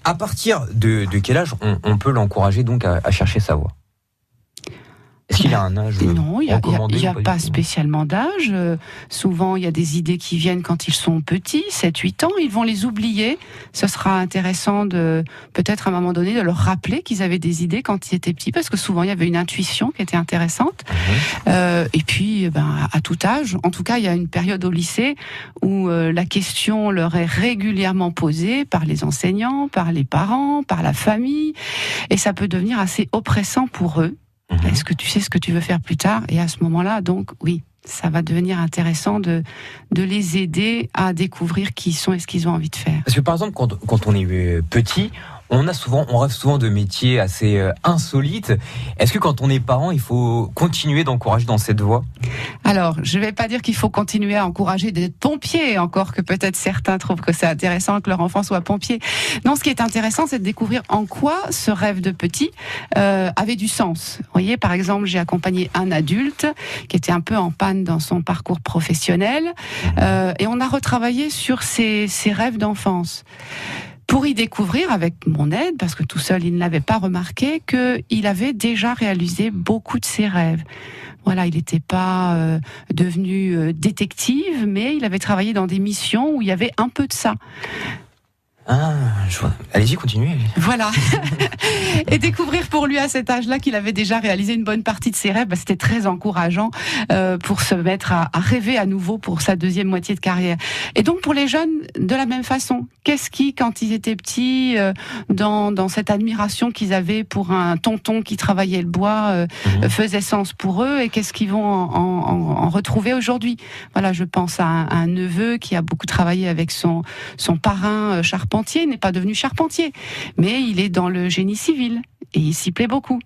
À partir de quel âge on peut l'encourager donc à chercher sa voie? Est-ce qu'il y a un âge Non, il recommandé n'y a ou pas du tout? spécialement d'âge. Souvent, il y a des idées qui viennent quand ils sont petits, 7-8 ans. Ils vont les oublier. Ce sera intéressant peut-être à un moment donné, de leur rappeler qu'ils avaient des idées quand ils étaient petits, parce que souvent, il y avait une intuition qui était intéressante. Et puis, à tout âge, en tout cas, il y a une période au lycée où la question leur est régulièrement posée par les enseignants, par les parents, par la famille. Et ça peut devenir assez oppressant pour eux. Est-ce que tu sais ce que tu veux faire plus tard? Et à ce moment-là, donc, oui, ça va devenir intéressant de les aider à découvrir qui ils sont et ce qu'ils ont envie de faire. Parce que par exemple, quand on est petit, on rêve souvent de métiers assez insolites. Est-ce que quand on est parent, il faut continuer d'encourager dans cette voie? Alors, je vais pas dire qu'il faut continuer à encourager d'être pompier, encore que peut-être certains trouvent que c'est intéressant que leur enfant soit pompier. Non, ce qui est intéressant, c'est de découvrir en quoi ce rêve de petit avait du sens. Vous voyez, par exemple, j'ai accompagné un adulte qui était un peu en panne dans son parcours professionnel, et on a retravaillé sur ses rêves d'enfance, pour y découvrir, avec mon aide, parce que tout seul il ne l'avait pas remarqué, qu'il avait déjà réalisé beaucoup de ses rêves. Voilà, il n'était pas devenu détective, mais il avait travaillé dans des missions où il y avait un peu de ça. Ah, je vois. Allez-y, continuez. Voilà. Et découvrir pour lui à cet âge-là qu'il avait déjà réalisé une bonne partie de ses rêves, c'était très encourageant pour se mettre à rêver à nouveau pour sa deuxième moitié de carrière. Et donc pour les jeunes, de la même façon, qu'est-ce qui, quand ils étaient petits, dans cette admiration qu'ils avaient pour un tonton qui travaillait le bois, faisait sens pour eux, et qu'est-ce qu'ils vont en retrouver aujourd'hui? Voilà, je pense à un neveu qui a beaucoup travaillé avec son parrain charpentier, n'est pas devenu charpentier, mais il est dans le génie civil et il s'y plaît beaucoup.